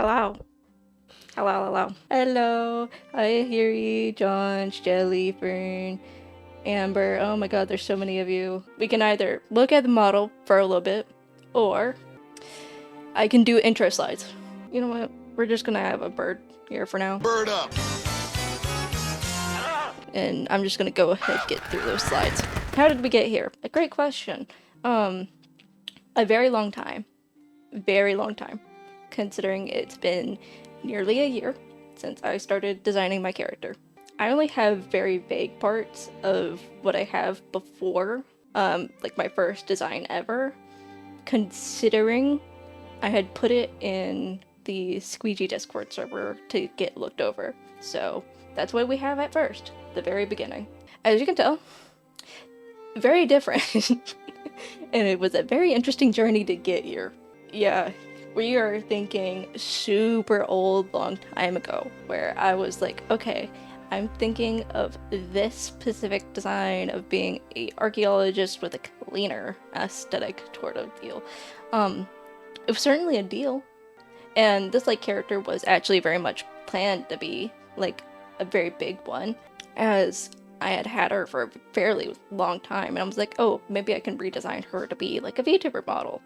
Hello. Hello. Hello. Hi, Harry, John, Jelly, Fern, Amber. Oh my god, there's so many of you. We can either look at the model for a little bit, or I can do intro slides. You know what? We're just gonna have a bird here for now. Bird up! And I'm just gonna go ahead and get through those slides. How did we get here? A great question. A very long time. Very long time. Considering it's been nearly a year since I started designing my character. I only have very vague parts of what I have before, like my first design ever, considering I had put it in the Squeegee Discord server to get looked over. So that's what we have at first, the very beginning. As you can tell, very different. And it was a very interesting journey to get here. Yeah, we are thinking super old, long time ago, where I was like, okay, I'm thinking of this specific design of being an archaeologist with a cleaner aesthetic sort of deal. It was certainly a deal. And this like character was actually very much planned to be like a very big one, as I had her for a fairly long time, and I was like, oh, maybe I can redesign her to be like a VTuber model.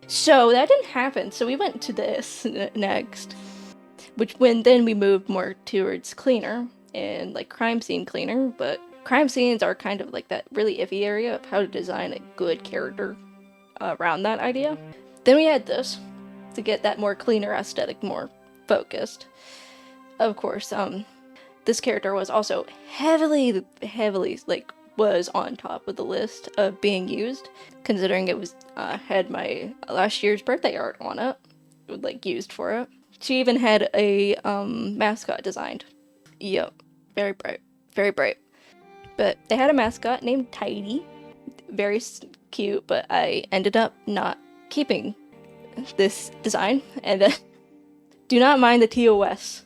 So that didn't happen, so we went to this next, then we moved more towards cleaner and like crime scene cleaner, but crime scenes are kind of like that really iffy area of how to design a good character around that idea. Then we had this to get that more cleaner aesthetic, more focused. Of course, this character was also heavily like was on top of the list of being used, considering it was had my last year's birthday art on it, like used for it. She even had a mascot designed. Yep, very bright. But they had a mascot named Tidy, very cute, but I ended up not keeping this design, and do not mind the TOS,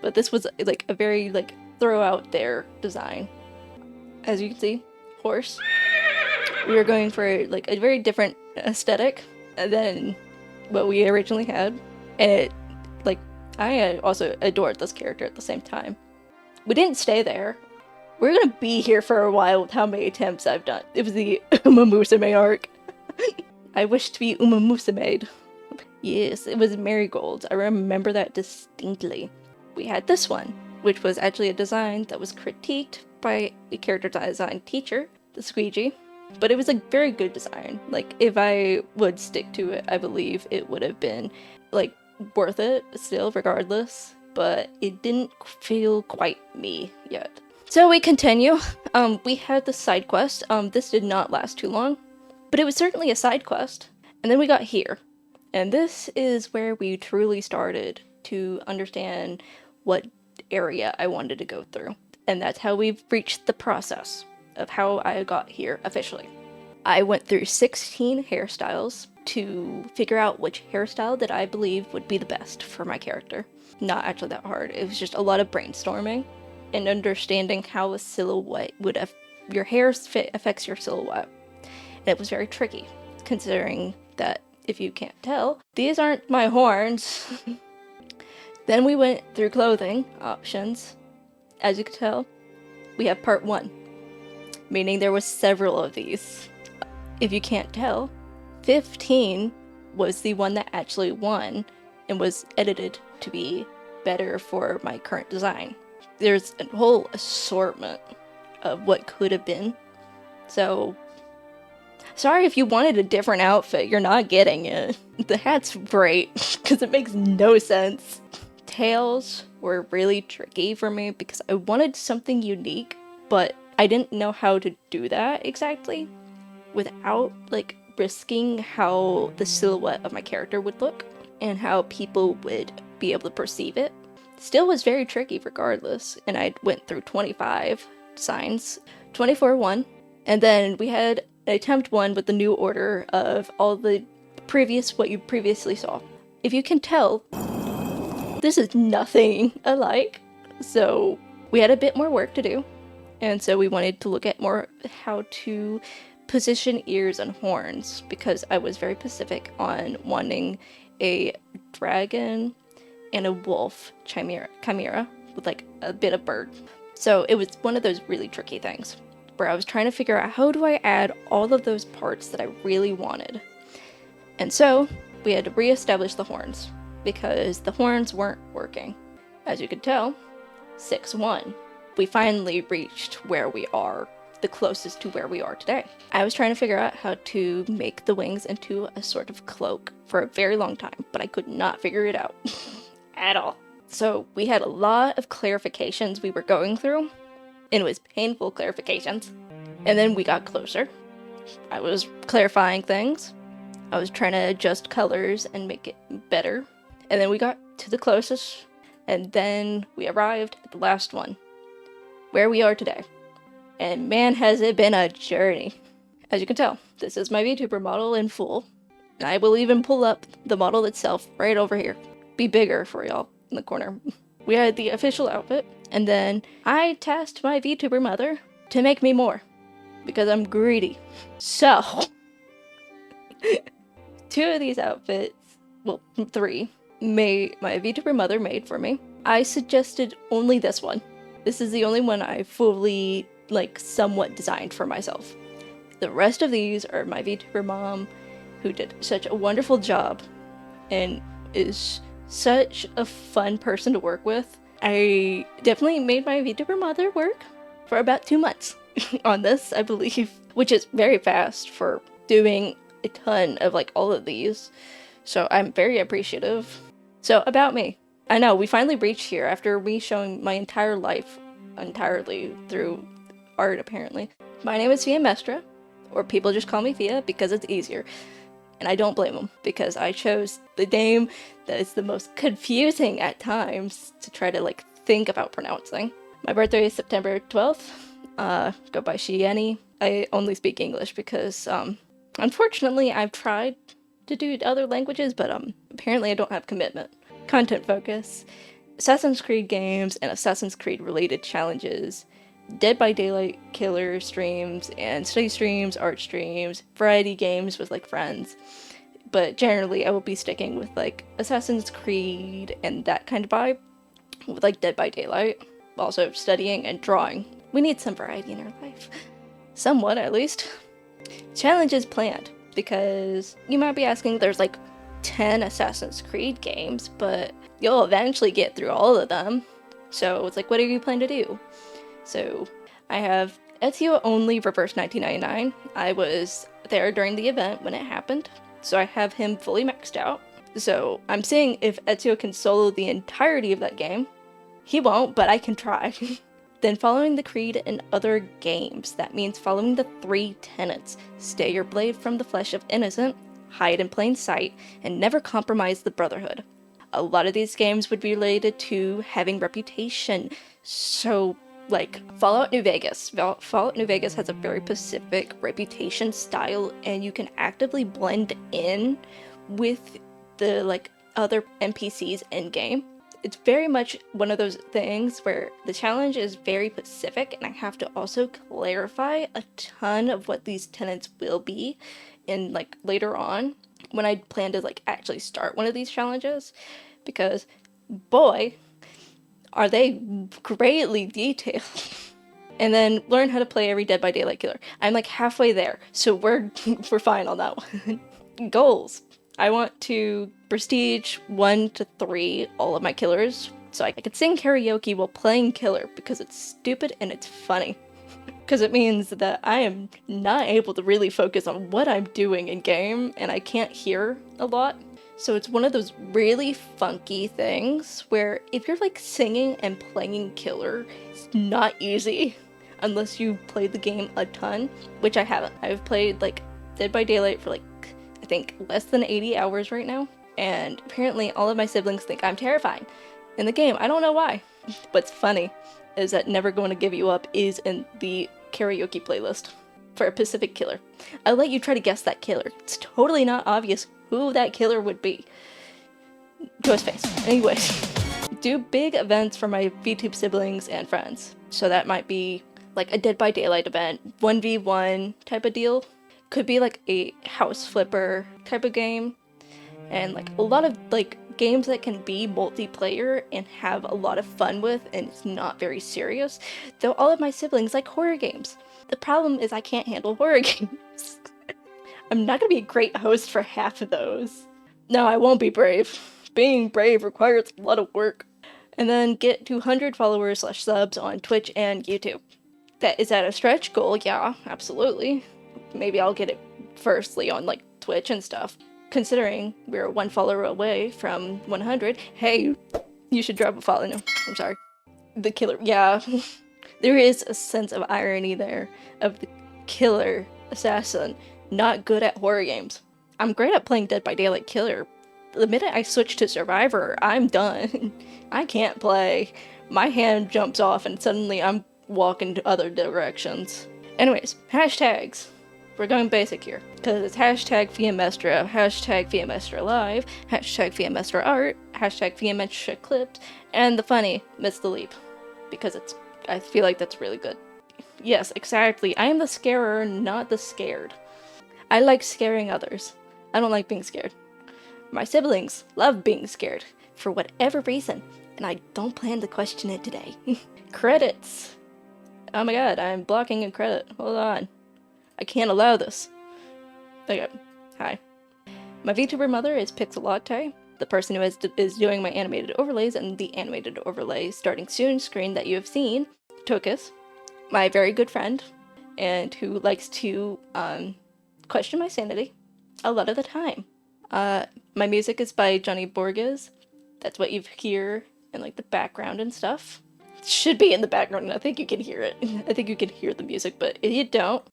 but this was like a very like throw out there design. As you can see, horse. We were going for like a very different aesthetic than what we originally had, and it like I also adored this character at the same time. We didn't stay there. We're gonna be here for a while with how many attempts I've done. It was the Uma Musume arc. I wish to be Uma Musume. Yes, it was Marigold. I remember that distinctly. We had this one, which was actually a design that was critiqued by a character design teacher, the Squeegee, but it was a very good design. Like, if I would stick to it, I believe it would have been, like, worth it still, regardless, but it didn't feel quite me yet. So we continue. We had the side quest. This did not last too long, but it was certainly a side quest. And then we got here. And this is where we truly started to understand what area I wanted to go through. And that's how we've reached the process of how I got here officially. I went through 16 hairstyles to figure out which hairstyle that I believe would be the best for my character. Not actually that hard. It was just a lot of brainstorming and understanding how a silhouette would your hair fit affects your silhouette. And it was very tricky, considering that, if you can't tell, these aren't my horns. Then we went through clothing options. As you can tell, we have part 1, meaning there was several of these. If you can't tell, 15 was the one that actually won and was edited to be better for my current design. There's a whole assortment of what could have been. So, sorry if you wanted a different outfit, you're not getting it. The hat's great, because it makes no sense. Tails were really tricky for me because I wanted something unique, but I didn't know how to do that exactly without like risking how the silhouette of my character would look and how people would be able to perceive it. Still was very tricky regardless, and I went through 25 designs. 24 won, and then we had an attempt 1 with the new order of all the what you previously saw. If you can tell, this is nothing alike, so we had a bit more work to do, and so we wanted to look at more how to position ears and horns, because I was very specific on wanting a dragon and a wolf chimera with like a bit of bird. So it was one of those really tricky things where I was trying to figure out how do I add all of those parts that I really wanted. And so we had to reestablish the horns because the horns weren't working. As you could tell, 6-1. We finally reached where we are, the closest to where we are today. I was trying to figure out how to make the wings into a sort of cloak for a very long time, but I could not figure it out at all. So we had a lot of clarifications we were going through, and it was painful clarifications. And then we got closer. I was clarifying things. I was trying to adjust colors and make it better. And then we got to the closest, and then we arrived at the last one, where we are today. And man, has it been a journey. As you can tell, this is my VTuber model in full. And I will even pull up the model itself right over here. Be bigger for y'all in the corner. We had the official outfit, and then I tasked my VTuber mother to make me more, because I'm greedy. So, 2 of these outfits, well, 3, my VTuber mother made for me. I suggested only this one. This is the only one I fully, somewhat designed for myself. The rest of these are my VTuber mom, who did such a wonderful job, and is such a fun person to work with. I definitely made my VTuber mother work for about 2 months on this, I believe, which is very fast for doing a ton of all of these. So I'm very appreciative. So about me. I know, we finally reached here after me showing my entire life entirely through art, apparently. My name is Fiammestra, or people just call me Fia because it's easier. And I don't blame them, because I chose the name that is the most confusing at times to try to think about pronouncing. My birthday is September 12th. Go by she, any. I only speak English because, unfortunately, I've tried to do other languages, but apparently I don't have commitment. Content focus, Assassin's Creed games and Assassin's Creed related challenges, Dead by Daylight killer streams and study streams, art streams, variety games with friends. But generally I will be sticking with Assassin's Creed and that kind of vibe with Dead by Daylight. Also studying and drawing. We need some variety in our life. Somewhat, at least. Challenges planned, because you might be asking, there's 10 Assassin's Creed games, but you'll eventually get through all of them. So it's what do you plan to do? So I have Ezio only reverse 1999. I was there during the event when it happened, so I have him fully maxed out. So I'm seeing if Ezio can solo the entirety of that game. He won't, but I can try. Then following the creed in other games. That means following the 3 tenets. Stay your blade from the flesh of innocent, hide in plain sight, and never compromise the brotherhood. A lot of these games would be related to having reputation. So Fallout New Vegas. Fallout New Vegas has a very specific reputation style, and you can actively blend in with the other NPCs in game. It's very much one of those things where the challenge is very specific, and I have to also clarify a ton of what these tenets will be in later on when I plan to actually start one of these challenges, because boy, are they greatly detailed. And then learn how to play every Dead by Daylight killer. I'm halfway there, so we're fine on that one. Goals. I want to prestige 1 to 3 all of my killers, so I could sing karaoke while playing killer, because it's stupid and it's funny. Because it means that I am not able to really focus on what I'm doing in game, and I can't hear a lot. So it's one of those really funky things where if you're singing and playing killer, it's not easy unless you played the game a ton, which I haven't. I've played Dead by Daylight for I think less than 80 hours right now, and apparently all of my siblings think I'm terrifying in the game. I don't know why. What's funny is that Never Going to Give You Up is in the karaoke playlist for a Pacific killer. I'll let you try to guess that killer. It's totally not obvious who that killer would be. Ghostface. Anyways, do big events for my VTube siblings and friends. So that might be a Dead by Daylight event, 1v1 type of deal. Could be a house flipper type of game. And a lot of games that can be multiplayer and have a lot of fun with, and it's not very serious, though all of my siblings like horror games. The problem is I can't handle horror games. I'm not gonna be a great host for half of those. No, I won't be brave. Being brave requires a lot of work. And then get 200 followers/subs on Twitch and YouTube. Is that a stretch goal? Yeah, absolutely. Maybe I'll get it firstly on like Twitch and stuff. Considering we're 1 follower away from 100, hey, you should drop a follow. No, I'm sorry. The killer, yeah. There is a sense of irony there of the killer assassin not good at horror games. I'm great at playing Dead by Daylight Killer. The minute I switch to Survivor, I'm done. I can't play. My hand jumps off and suddenly I'm walking to other directions. Anyways, hashtags. We're going basic here, because it's hashtag Fiammestra, hashtag Fiammestra Live, hashtag Fiammestra Art, hashtag Fiammestra Clipped, and the funny, Miss the Leap, because I feel like that's really good. Yes, exactly. I am the scarer, not the scared. I like scaring others. I don't like being scared. My siblings love being scared, for whatever reason, and I don't plan to question it today. Credits. Oh my god, I'm blocking a credit. Hold on. I can't allow this. Okay, hi. My VTuber mother is Pixelatte, the person who is doing my animated overlays, and the animated overlay starting soon screen that you have seen, Tokus, my very good friend, and who likes to question my sanity a lot of the time. My music is by Johnny Borges. That's what you hear in like the background and stuff. It should be in the background, and I think you can hear it. I think you can hear the music, but if you don't,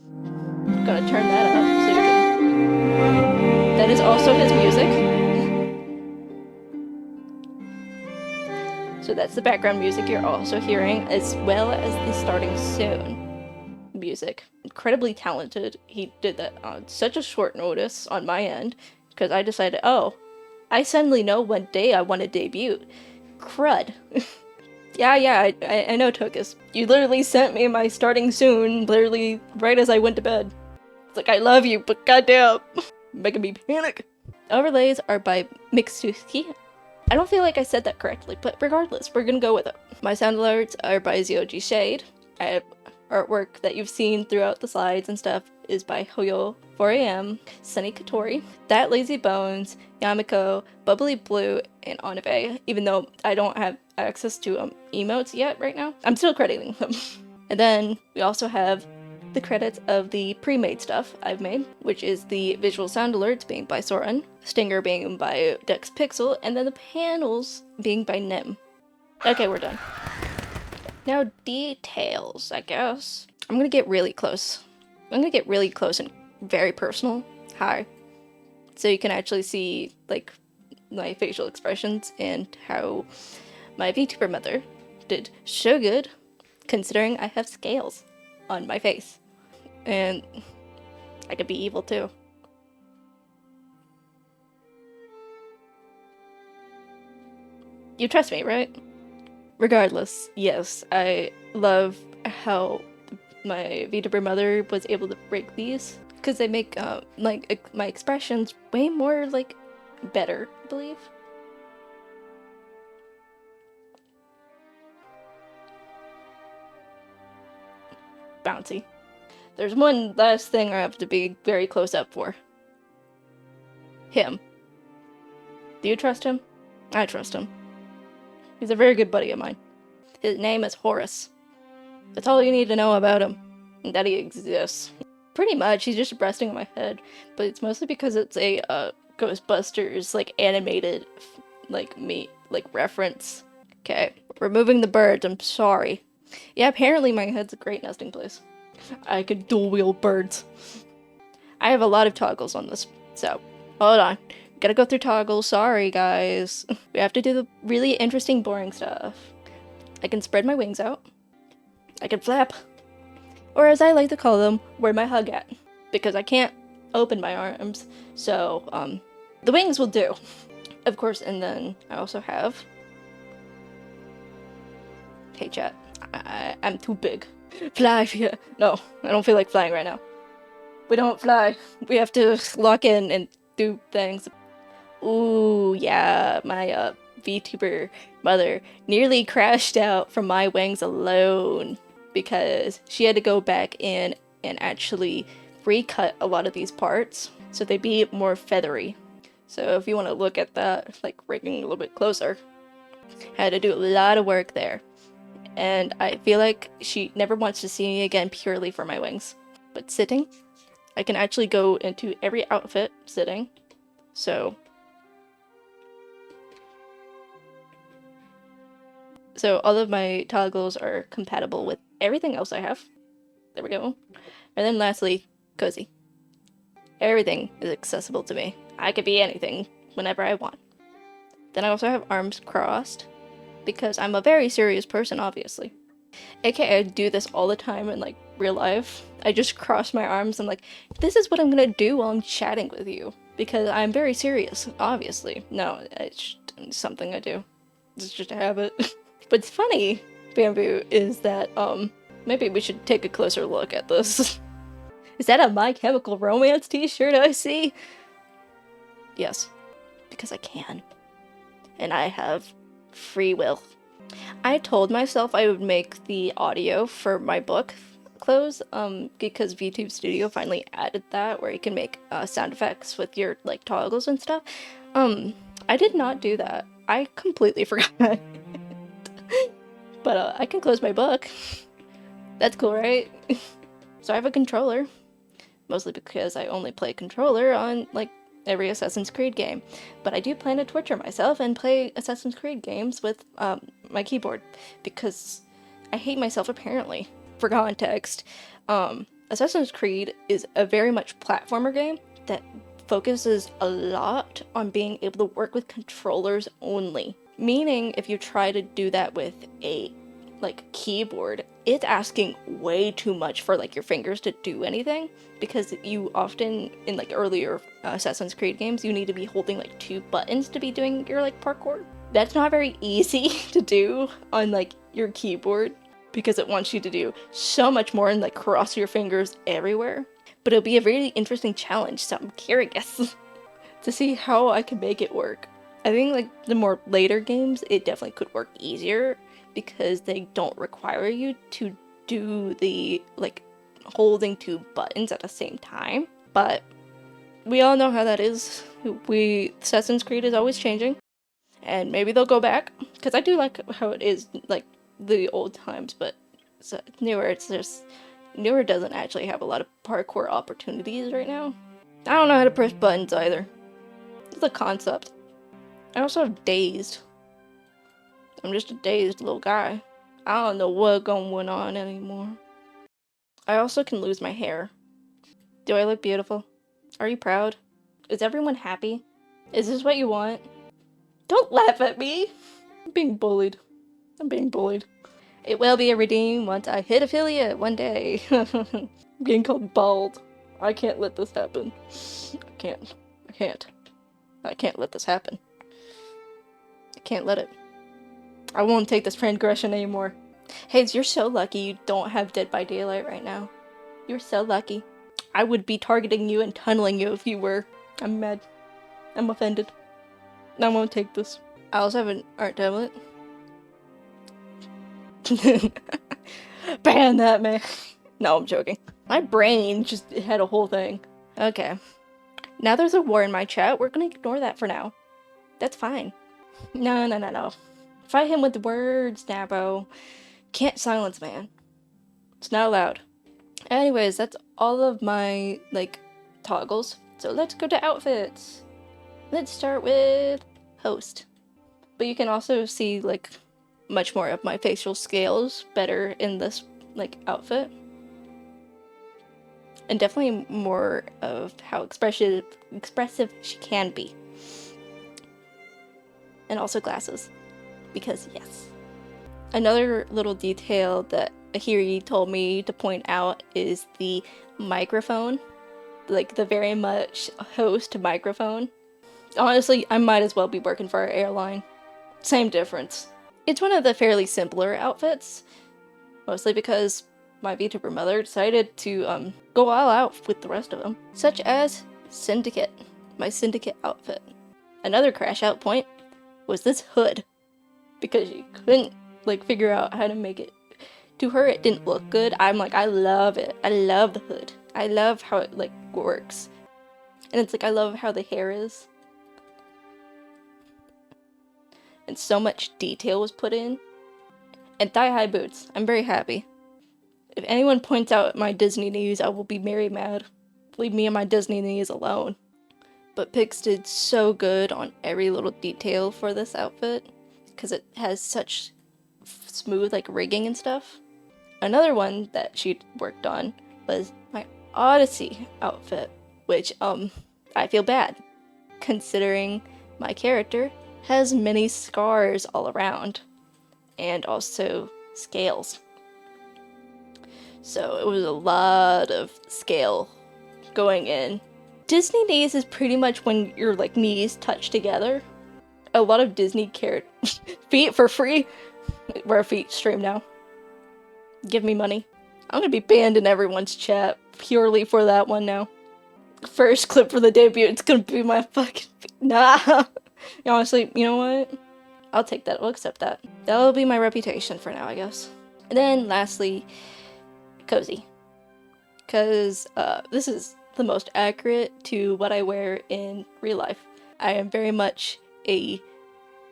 I'm gonna turn that up so you can... That is also his music. So that's the background music you're also hearing, as well as the starting soon music. Incredibly talented. He did that on such a short notice on my end, because I decided, oh, I suddenly know what day I want to debut. Crud. Yeah, I know, Tokus. You literally sent me my starting soon, literally right as I went to bed. It's like, I love you, but goddamn, making me panic. Overlays are by Mixuski. I don't feel like I said that correctly, but regardless, we're gonna go with it. My sound alerts are by ZOG Shade. I have artwork that you've seen throughout the slides and stuff is by Hoyo 4am, Sunny Katori, That Lazy Bones, Yamiko, Bubbly Blue, and Onive, even though I don't have access to emotes yet right now. I'm still crediting them. And then we also have the credits of the pre-made stuff I've made, which is the visual sound alerts being by Soren, Stinger being by Dex Pixel, and then the panels being by Nim. Okay, we're done. Now details, I guess. I'm gonna get really close. I'm gonna get really close and very personal. Hi. So you can actually see like my facial expressions and how my VTuber mother did so good considering I have scales on my face. And I could be evil too. You trust me, right? Regardless, yes, I love how my VTuber mother was able to break these, because they make like my expressions way more like better, I believe. Bouncy. There's one last thing I have to be very close up for. Him. Do you trust him? I trust him. He's a very good buddy of mine. His name is Horace. That's all you need to know about him. And that he exists. Pretty much, he's just resting on my head. But it's mostly because it's a Ghostbusters, like, animated, like, reference. Okay, removing the birds, I'm sorry. Yeah, apparently my head's a great nesting place. I could dual wield birds. I have a lot of toggles on this, so hold on. Gotta go through toggles, sorry guys. We have to do the really interesting, boring stuff. I can spread my wings out. I can flap. Or as I like to call them, where my hug at. Because I can't open my arms, so the wings will do. Of course, and then I also have... Hey chat, I'm too big. Fly, yeah. No, I don't feel like flying right now. We don't fly. We have to lock in and do things. Ooh, yeah, my VTuber mother nearly crashed out from my wings alone because she had to go back in and actually recut a lot of these parts so they'd be more feathery. So if you want to look at that, like rigging a little bit closer, had to do a lot of work there. And I feel like she never wants to see me again purely for my wings. But sitting, I can actually go into every outfit sitting. So all of my toggles are compatible with everything else I have. There we go. And then lastly, cozy. Everything is accessible to me. I could be anything whenever I want. Then I also have arms crossed because I'm a very serious person, obviously. AKA I do this all the time in like real life. I just cross my arms and like, this is what I'm gonna do while I'm chatting with you because I'm very serious, obviously. No, it's something I do. It's just a habit. What's funny, Bamboo, is that maybe we should take a closer look at this. Is that a My Chemical Romance t-shirt I see? Yes, because I can. And I have free will. I told myself I would make the audio for my book close, because VTube Studio finally added that where you can make sound effects with your like toggles and stuff. I did not do that. I completely forgot. But I can close my book. That's cool, right? So I have a controller, mostly because I only play controller on like every Assassin's Creed game. But I do plan to torture myself and play Assassin's Creed games with my keyboard because I hate myself apparently. For context, Assassin's Creed is a very much platformer game that focuses a lot on being able to work with controllers only. Meaning if you try to do that with a like keyboard, it's asking way too much for like your fingers to do anything because you often in like earlier Assassin's Creed games you need to be holding like 2 buttons to be doing your like parkour. That's not very easy to do on like your keyboard because it wants you to do so much more and like cross your fingers everywhere. But it'll be a really interesting challenge, so I'm curious to see how I can make it work. I think like the more later games, it definitely could work easier because they don't require you to do the like holding 2 buttons at the same time. But we all know how that is. Assassin's Creed is always changing, and maybe they'll go back because I do like how it is like the old times, but newer newer doesn't actually have a lot of parkour opportunities right now. I don't know how to press buttons either. It's a concept. I also have dazed. I'm just a dazed little guy. I don't know what's going on anymore. I also can lose my hair. Do I look beautiful? Are you proud? Is everyone happy? Is this what you want? Don't laugh at me! I'm being bullied. I'm being bullied. It will be a redeem once I hit affiliate one day. I'm getting called bald. I can't let this happen. I can't let this happen. I can't let it. I won't take this transgression anymore. Hayes, you're so lucky you don't have Dead by Daylight right now. You're so lucky. I would be targeting you and tunneling you if you were. I'm mad. I'm offended. I won't take this. I also have an art tablet. Ban that, man. No, I'm joking. My brain just had a whole thing. Okay. Now there's a war in my chat. We're gonna ignore that for now. That's fine. No. Fight him with words, Nabo. Can't silence, man. It's not allowed. Anyways, that's all of my, like, toggles. So let's go to outfits. Let's start with host. But you can also see, like, much more of my facial scales better in this, like, outfit. And definitely more of how expressive she can be. And also glasses. Because yes. Another little detail that Ahiri told me to point out is the microphone. Like the very much host microphone. Honestly, I might as well be working for our airline. Same difference. It's one of the fairly simpler outfits. Mostly because my VTuber mother decided to go all out with the rest of them. Such as Syndicate. My Syndicate outfit. Another crash out point was this hood, because she couldn't like figure out how to make it. To her, it didn't look good. I'm like, I love it. I love the hood. I love how it like works. And it's like, I love how the hair is. And so much detail was put in. And thigh-high boots. I'm very happy. If anyone points out my Disney knees, I will be very mad. Leave me and my Disney knees alone. But Pix did so good on every little detail for this outfit, because it has such smooth like rigging and stuff. Another one that she worked on was my Odyssey outfit, which I feel bad, considering my character has many scars all around, and also scales. So it was a lot of scale going in. Disney knees is pretty much when your like knees touch together. A lot of Disney feet for free. We're a feet stream now. Give me money. I'm gonna be banned in everyone's chat purely for that one now. First clip for the debut, it's gonna be my fucking feet. Nah. Honestly, you know what? I'll take that. I'll accept that. That'll be my reputation for now, I guess. And then lastly, cozy. Because this is the most accurate to what I wear in real life. I am very much a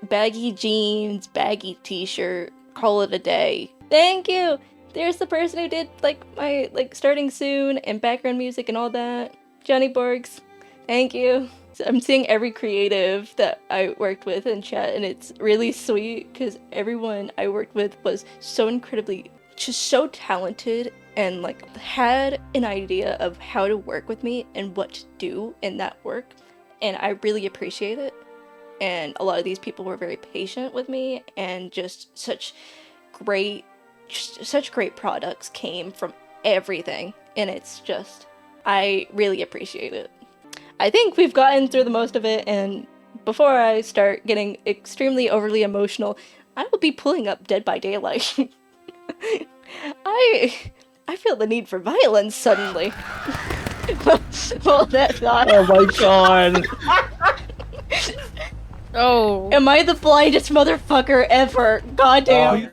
baggy jeans, baggy t-shirt, call it a day. Thank you! There's the person who did like my like starting soon and background music and all that. Johnny Borgs. Thank you. So I'm seeing every creative that I worked with in chat, and it's really sweet because everyone I worked with was so incredibly, just so talented and like had an idea of how to work with me and what to do in that work, and I really appreciate it. And a lot of these people were very patient with me, and just such great products came from everything, and it's just, I really appreciate it. I think we've gotten through the most of it, and before I start getting extremely overly emotional, I will be pulling up Dead by Daylight. I feel the need for violence suddenly. Well, that's not. Oh my god. Oh. Am I the blindest motherfucker ever? Goddamn.